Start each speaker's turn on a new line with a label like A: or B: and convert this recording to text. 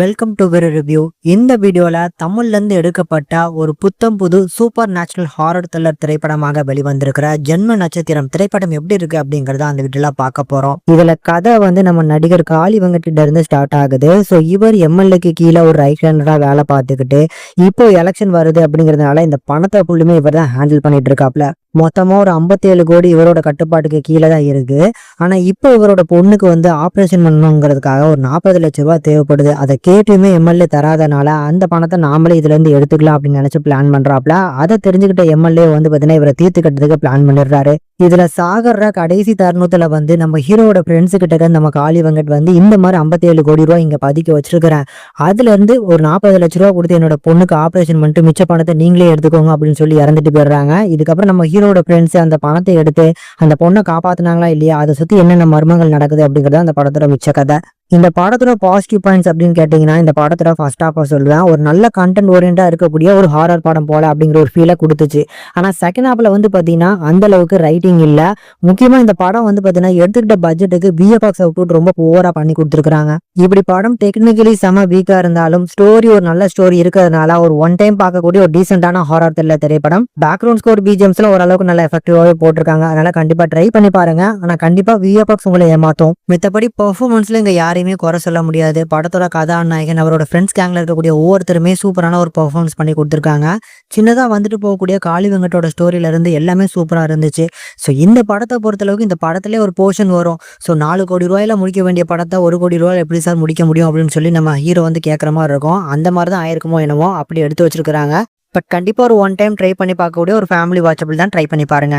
A: Welcome to very review. இந்த வீடியோல தமிழ்ல இருந்து எடுக்கப்பட்ட ஒரு புத்தம் புது சூப்பர் நேச்சுரல் ஹாரர் த்ரில்லர் திரைப்படமாக வெளிவந்திருக்கிற ஜென்ம நட்சத்திரம் திரைப்படம் எப்படி இருக்கு அப்படிங்கறத அந்த வீடியோல பார்க்க போறோம். இதுல கதை நம்ம நடிகர் காளி வெங்கட்டிட்ட இருந்து ஸ்டார்ட் ஆகுது. ஸோ இவர் எம்எல்ஏக்கு கீழே ஒரு ரைட் ஹேண்டரா வேலை பார்த்துக்கிட்டு இப்போ எலெக்ஷன் வருது அப்படிங்கறதுனால இந்த பணத்தை ஃபுல்லுமே இவர் தான் ஹேண்டில் பண்ணிட்டு இருக்காப்ல. மொத்தமா ஒரு 57 கோடி இவரோட கட்டுப்பாட்டுக்கு கீழே தான் இருக்கு. ஆனா இப்போ இவரோட பொண்ணுக்கு ஆபரேஷன் பண்ணணுங்கிறதுக்காக ஒரு 40 லட்சம் ரூபாய் தேவைப்படுது. அதை கேட்டுமே எம்எல்ஏ தராதனால அந்த பணத்தை நாமளே இதுல இருந்து எடுத்துக்கலாம் அப்படின்னு நினைச்சு பிளான் பண்றாப்ல. அதை தெரிஞ்சுக்கிட்ட எம்எல்ஏ பாத்தீங்கன்னா இவரை தீர்த்து கட்டுறதுக்கு பிளான் பண்ணிடுறாரு. இதுல சாகர்ற கடைசி தருணத்துல நம்ம ஹீரோட ஃப்ரெண்ட்ஸு கிட்ட நம்ம காளி வெங்கட் இந்த மாதிரி 57 கோடி ரூபாய் இங்க பதுக்கி வச்சிருக்கிறேன், அதுல இருந்து ஒரு 40 லட்ச ரூபா கொடுத்து என்னோட பொண்ணுக்கு ஆபரேஷன் பண்ணிட்டு மிச்ச பணத்தை நீங்களே எடுத்துக்கோங்க அப்படின்னு சொல்லி இறந்துட்டு போயிடுறாங்க. இதுக்கப்புறம் நம்ம ஹீரோட ஃப்ரெண்ட்ஸ் அந்த பணத்தை எடுத்து அந்த பொண்ணை காப்பாத்தினாங்களா இல்லையா, அதை சுத்தி என்னென்ன மர்மங்கள் நடக்குது அப்படிங்கறது அந்த படத்தோட மிச்ச கதை. இந்த படத்தோட பாசிட்டிவ் பாயிண்ட்ஸ் அப்படின்னு கேட்டீங்கன்னா, இந்த படத்தோட ஃபர்ஸ்ட் ஹாஃப் சொல்லுவேன், ஒரு நல்ல கண்டென்ட் ஓரியண்டா இருக்கக்கூடிய ஒரு ஹாரர் படம் போல அப்படிங்கிற ஒரு ஃபீலை கொடுத்துச்சு. ஆனா செகண்ட் ஹாஃப்ல பாத்தீங்கன்னா அந்த அளவுக்கு ரைட்டிங் இல்ல. முக்கியமா இந்த படம் பாத்தீங்கன்னா எடுத்துக்கிட்ட பட்ஜெட்டுக்கு விஎஃப்எக்ஸ் அவுட்புட் ரொம்ப ஓவரா பண்ணி கொடுத்துருக்காங்க. இப்படி படம் டெக்னிக்கலி செம வீக்கா இருந்தாலும் ஸ்டோரி ஒரு நல்ல ஸ்டோரி இருக்கிறதுனால ஒரு ஒன் டைம் பார்க்கக்கூடிய ஒரு டீசென்டான ஹாரர் த்ரில்லர் திரைப்படம். பேக்ரவுண்ட் ஸ்கோர் பிஜிஎம்ஸ்ல ஓரளவுக்கு நல்ல எஃபெக்டிவாவே போட்டிருக்காங்க. அதனால கண்டிப்பா ட்ரை பண்ணி பாருங்க. ஆனா கண்டிப்பா விஎஃப்எக்ஸ் உங்களை ஏமாத்தும். மித்தபடி பெர்ஃபார்மன்ஸ்ல இங்க யாரையுமே குறை சொல்ல முடியாது. படத்தோட கதாநாயகன் அவரோட ஃப்ரெண்ட்ஸ் கேங்ல இருக்கக்கூடிய ஒவ்வொருத்தருமே சூப்பரான ஒரு பெர்ஃபார்மன்ஸ் பண்ணி கொடுத்துருக்காங்க. சின்னதா போகக்கூடிய காளி வெங்கட்டோட ஸ்டோரியில இருந்து எல்லாமே சூப்பரா இருந்துச்சு. ஸோ இந்த படத்தை பொறுத்தளவுக்கு இந்த படத்திலே ஒரு போர்ஷன் வரும். ஸோ 4 கோடி ரூபாயில முடிக்க வேண்டிய படத்தை 1 கோடி ரூபாய் எப்படி சார் முடிக்க முடியும் அப்படின்னு சொல்லி நம்ம ஹீரோ கேட்குற மாதிரி இருக்கும். அந்த மாதிரி தான் ஆயிருக்குமோ என்னமோ அப்படி எடுத்து வச்சிருக்காங்க. பட் கண்டிப்பா ஒரு ஒன் டைம் ட்ரை பண்ணி பார்க்கக்கூடிய ஒரு ஃபேமிலி வாட்சபிள் தான், ட்ரை பண்ணி பாருங்க.